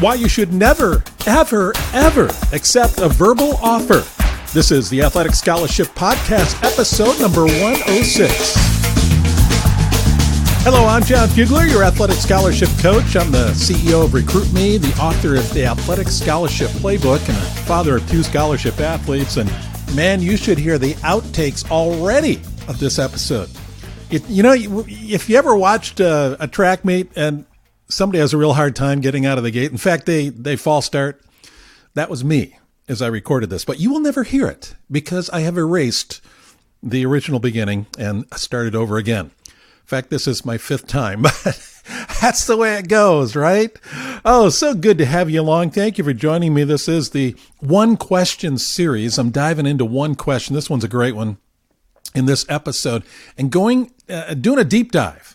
Why you should never, ever, ever accept a verbal offer. This is the Athletic Scholarship Podcast, episode number 106. Hello, I'm Jon Fugler, your athletic scholarship coach. I'm the CEO of Recruit Me, the author of the Athletic Scholarship Playbook, and a father of two scholarship athletes. And man, you should hear the outtakes already of this episode. If you ever watched a track meet and somebody has a real hard time getting out of the gate, in fact, they false start, that was me as I recorded this. But you will never hear it because I have erased the original beginning and started over again. In fact, this is my fifth time, but that's the way it goes, right? Oh, so good to have you along. Thank you for joining me. This is the One Question series. I'm diving into one question. This one's a great one in this episode, and doing a deep dive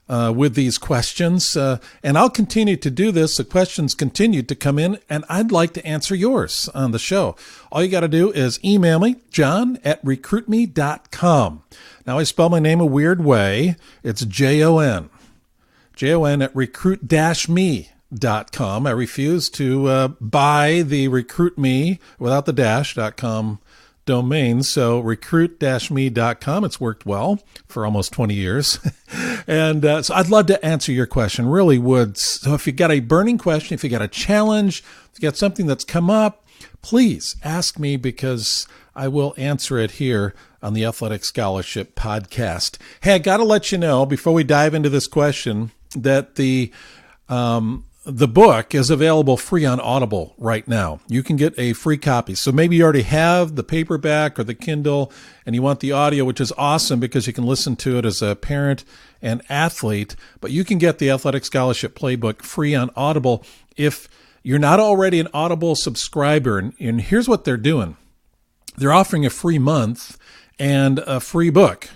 with these questions. And I'll continue to do this. The questions continue to come in, and I'd like to answer yours on the show. All you got to do is email me, john@recruitme.com. Now, I spell my name a weird way. It's Jon. Jon at recruit-me.com. I refuse to buy the Recruit Me without the dash.com domain. So recruit-me.com. It's worked well for almost 20 years. And so I'd love to answer your question. Really would. So if you got a burning question, if you got a challenge, if you got something that's come up, please ask me because I will answer it here on the Athletic Scholarship Podcast. Hey, I got to let you know before we dive into this question that the book is available free on Audible right now. You can get a free copy. So maybe you already have the paperback or the Kindle and you want the audio, which is awesome because you can listen to it as a parent and athlete. But you can get the Athletic Scholarship Playbook free on Audible if you're not already an Audible subscriber. And here's what they're doing. They're offering a free month and a free book.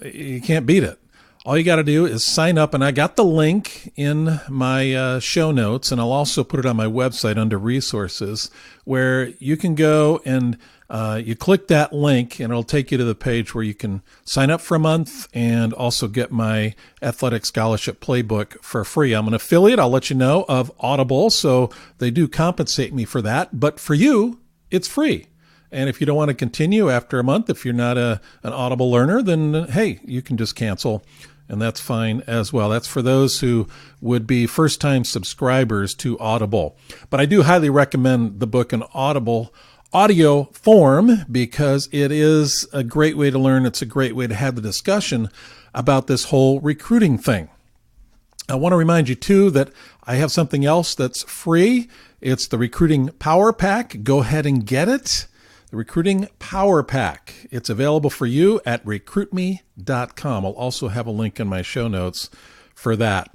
You can't beat it. All you got to do is sign up, and I got the link in my show notes, and I'll also put it on my website under resources, where you can go and you click that link, and it'll take you to the page where you can sign up for a month and also get my Athletic Scholarship Playbook for free. I'm an affiliate, I'll let you know, of Audible, so they do compensate me for that, but for you, it's free. And if you don't want to continue after a month, if you're not an Audible learner, then hey, you can just cancel, and that's fine as well. That's for those who would be first-time subscribers to Audible. But I do highly recommend the book in Audible audio form because it is a great way to learn. It's a great way to have the discussion about this whole recruiting thing. I want to remind you, too, that I have something else that's free. It's the Recruiting Power Pack. Go ahead and get it. The Recruiting Power Pack. It's available for you at recruitme.com. I'll also have a link in my show notes for that.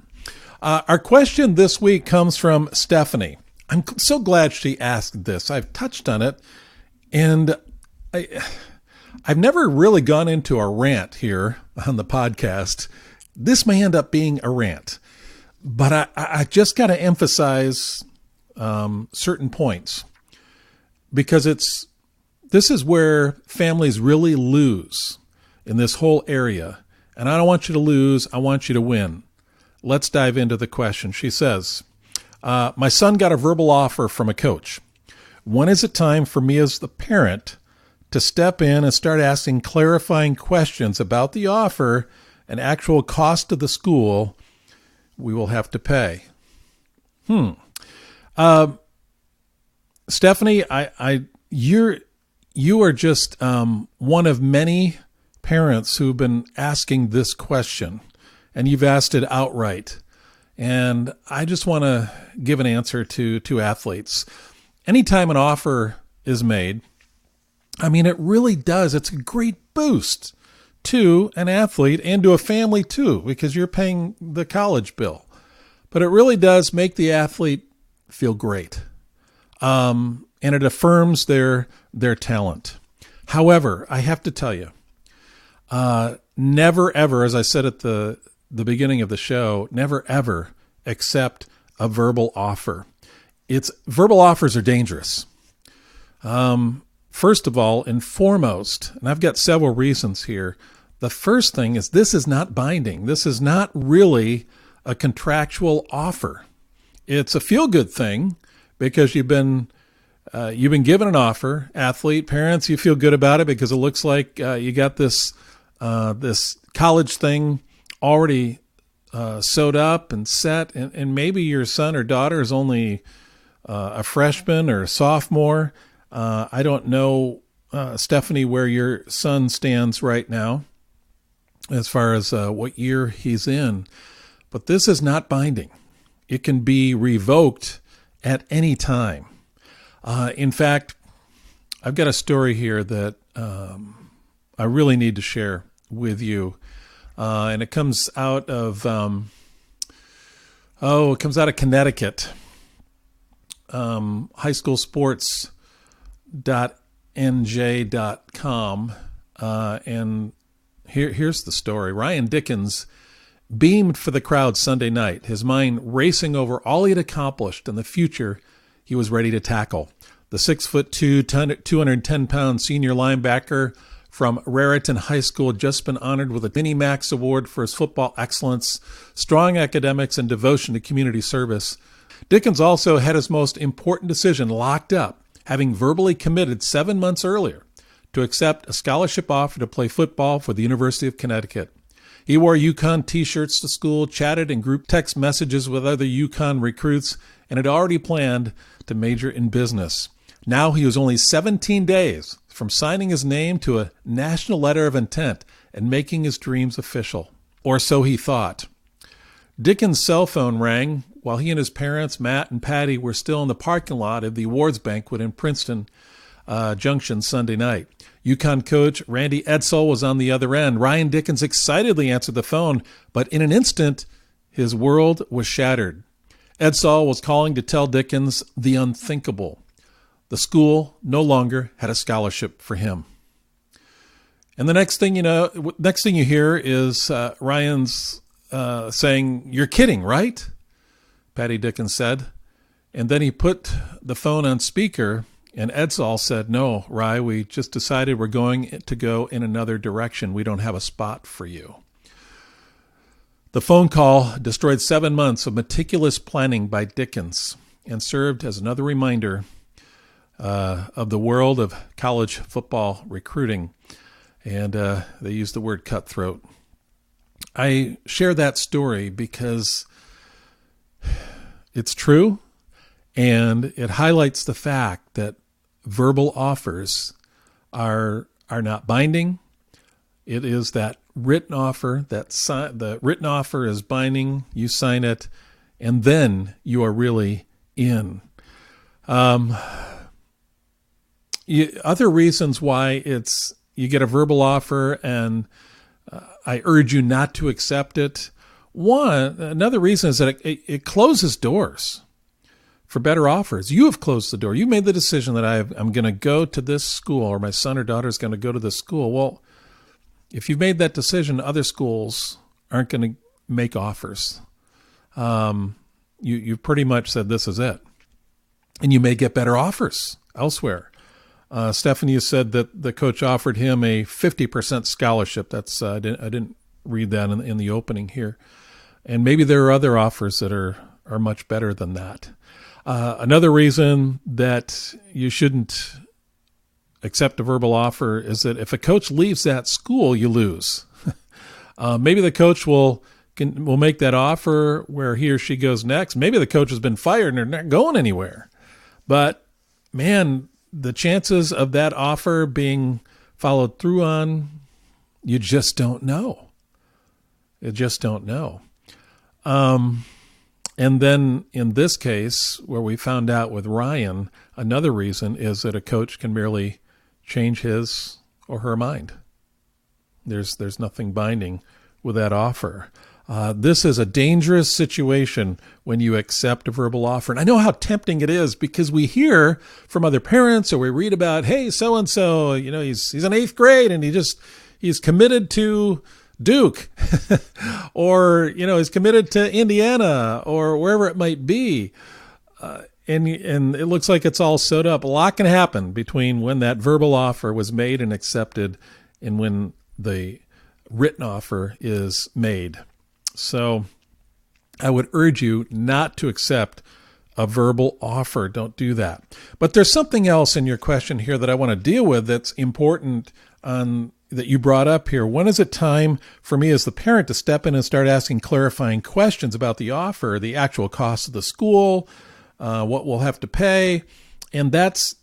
Our question this week comes from Stephanie. I'm so glad she asked this. I've touched on it, and I've never really gone into a rant here on the podcast. This may end up being a rant, but I just got to emphasize certain points because this is where families really lose in this whole area. And I don't want you to lose. I want you to win. Let's dive into the question. She says, my son got a verbal offer from a coach. When is it time for me as the parent to step in and start asking clarifying questions about the offer and actual cost of the school we will have to pay? Stephanie, you are just one of many parents who've been asking this question, and you've asked it outright. And I just want to give an answer to athletes. Anytime an offer is made, it really does. It's a great boost to an athlete and to a family too, because you're paying the college bill. But it really does make the athlete feel great. And it affirms their talent. However, I have to tell you, never ever, as I said at the beginning of the show, never ever accept a verbal offer. Verbal offers are dangerous. First of all and foremost, and I've got several reasons here. The first thing is this is not binding. This is not really a contractual offer. it's a feel-good thing because you've been given an offer. Athlete, parents, you feel good about it because it looks like you got this college thing already sewed up and set, and maybe your son or daughter is only a freshman or a sophomore. I don't know, Stephanie, where your son stands right now as far as what year he's in, but this is not binding. It can be revoked at any time. In fact, I've got a story here that I really need to share with you, and it comes out of Connecticut. highschoolsports.nj.com, and here's the story. Ryan Dickens beamed for the crowd Sunday night, his mind racing over all he had accomplished and the future he was ready to tackle. The 6'2", 210-pound senior linebacker from Raritan High School had just been honored with a Vinnie Max Award for his football excellence, strong academics, and devotion to community service. Dickens also had his most important decision locked up, having verbally committed 7 months earlier to accept a scholarship offer to play football for the University of Connecticut. He wore UConn T-shirts to school, chatted in group text messages with other UConn recruits, and had already planned to major in business. Now he was only 17 days from signing his name to a national letter of intent and making his dreams official. Or so he thought. Dickens' cell phone rang while he and his parents, Matt and Patty, were still in the parking lot of the awards banquet in Princeton Junction Sunday night. UConn coach Randy Edsall was on the other end. Ryan Dickens excitedly answered the phone, but in an instant, his world was shattered. Edsall was calling to tell Dickens the unthinkable. The school no longer had a scholarship for him. And the next thing you hear is Ryan's saying, "You're kidding, right?" Patty Dickens said. And then he put the phone on speaker, and Edsall said, "No, Rye, we just decided we're going to go in another direction. We don't have a spot for you." The phone call destroyed 7 months of meticulous planning by Dickens and served as another reminder of the world of college football recruiting. And they used the word cutthroat. I share that story because it's true, and it highlights the fact that verbal offers are not binding. It is that written offer, the written offer is binding. You sign it, and then you are really in. Other reasons why you get a verbal offer, and I urge you not to accept it. Another reason is that it closes doors for better offers. You have closed the door. You made the decision that I'm going to go to this school, or my son or daughter is going to go to this school. Well, if you've made that decision, other schools aren't going to make offers. You pretty much said this is it. And you may get better offers elsewhere. Stephanie, you said that the coach offered him a 50% scholarship. That's I didn't read that in the opening here. And maybe there are other offers that are much better than that. Another reason that you shouldn't accept a verbal offer is that if a coach leaves that school, you lose. Maybe the coach will make that offer where he or she goes next. Maybe the coach has been fired and they're not going anywhere. But, man, the chances of that offer being followed through on, you just don't know. You just don't know. And then in this case, where we found out with Ryan, another reason is that a coach can merely change his or her mind. There's nothing binding with that offer. This is a dangerous situation when you accept a verbal offer. And I know how tempting it is because we hear from other parents, or we read about, hey, so-and-so, he's in 8th grade and he's committed to Duke or, he's committed to Indiana or wherever it might be. And it looks like it's all sewed up. A lot can happen between when that verbal offer was made and accepted and when the written offer is made. So I would urge you not to accept a verbal offer. Don't do that. But there's something else in your question here that I want to deal with that's important that you brought up here. When is it time for me as the parent to step in and start asking clarifying questions about the offer, the actual cost of the school, what we'll have to pay? And that's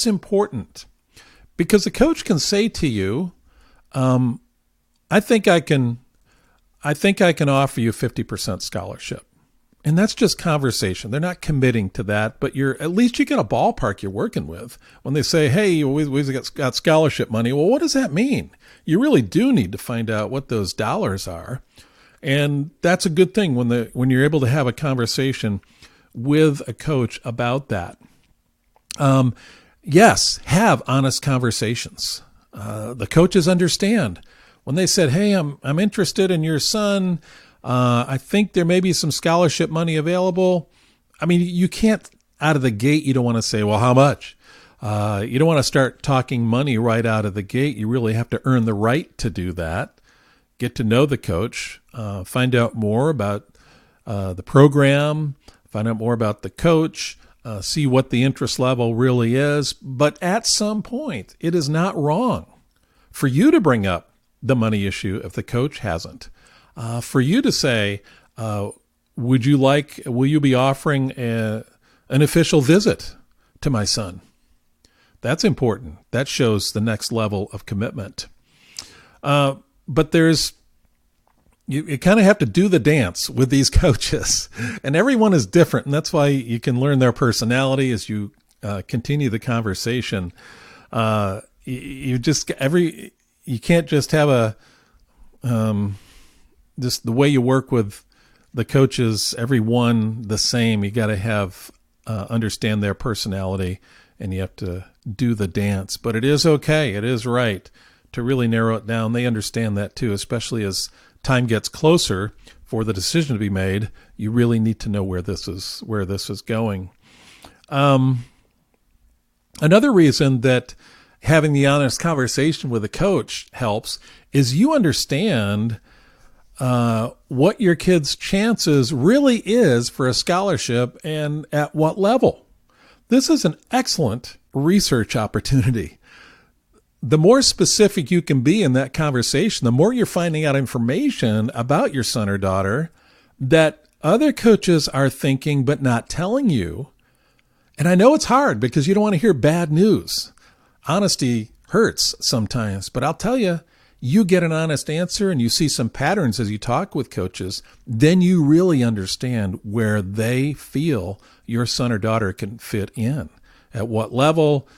important because the coach can say to you, I think I can offer you 50% scholarship. And that's just conversation. They're not committing to that, but at least you get a ballpark you're working with. When they say, hey, we've got scholarship money, well, what does that mean? You really do need to find out what those dollars are. And that's a good thing when you're able to have a conversation with a coach about that. Yes, have honest conversations. The coaches understand. When they said, hey, I'm interested in your son, I think there may be some scholarship money available. I mean, you can't, out of the gate, you don't want to say, well, how much? You don't want to start talking money right out of the gate. You really have to earn the right to do that. Get to know the coach, find out more about the program, find out more about the coach, see what the interest level really is. But at some point, it is not wrong for you to bring up the money issue if the coach hasn't. For you to say, will you be offering an official visit to my son? That's important. That shows the next level of commitment. But you kind of have to do the dance with these coaches, and everyone is different. And that's why you can learn their personality as you continue the conversation. You can't just have just the way you work with the coaches, everyone the same. You got to have understand their personality, and you have to do the dance. But it is okay. It is right to really narrow it down. They understand that too, especially as time gets closer for the decision to be made. You really need to know where this is going. Another reason that having the honest conversation with a coach helps is you understand what your kid's chances really is for a scholarship and at what level. This is an excellent research opportunity. The more specific you can be in that conversation, the more you're finding out information about your son or daughter that other coaches are thinking but not telling you. And I know it's hard because you don't want to hear bad news. Honesty hurts sometimes, but I'll tell you, you get an honest answer and you see some patterns as you talk with coaches, then you really understand where they feel your son or daughter can fit in, at what level,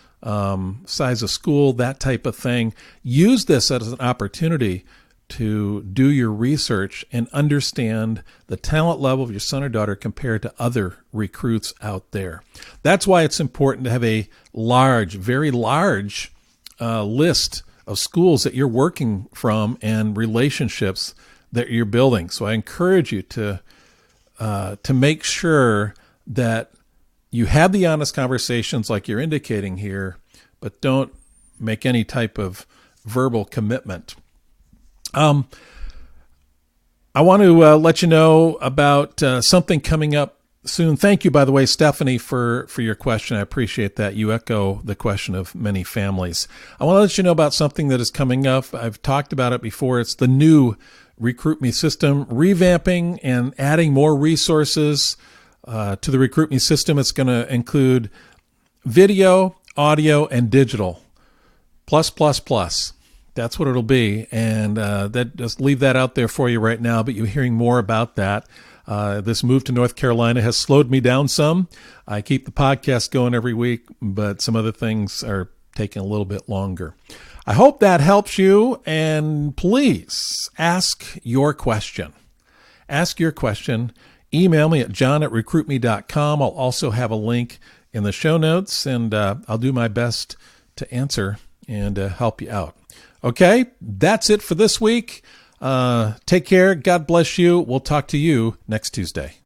size of school, that type of thing. Use this as an opportunity to do your research and understand the talent level of your son or daughter compared to other recruits out there. That's why it's important to have a large, very large list of schools that you're working from and relationships that you're building. So I encourage you to make sure that you have the honest conversations like you're indicating here, but don't make any type of verbal commitment. I want to let you know about something coming up soon. Thank you, by the way, Stephanie, for your question. I appreciate that. You echo the question of many families. I want to let you know about something that is coming up. I've talked about it before. It's the new Recruit Me system, revamping and adding more resources to the Recruit Me system. It's going to include video, audio, and digital. Plus. That's what it'll be. And just leave that out there for you right now, but you're hearing more about that. This move to North Carolina has slowed me down some. I keep the podcast going every week, but some other things are taking a little bit longer. I hope that helps you, and please ask your question. Ask your question. Email me at john@recruitme.com. I'll also have a link in the show notes, and I'll do my best to answer and help you out. Okay, that's it for this week. Take care. God bless you. We'll talk to you next Tuesday.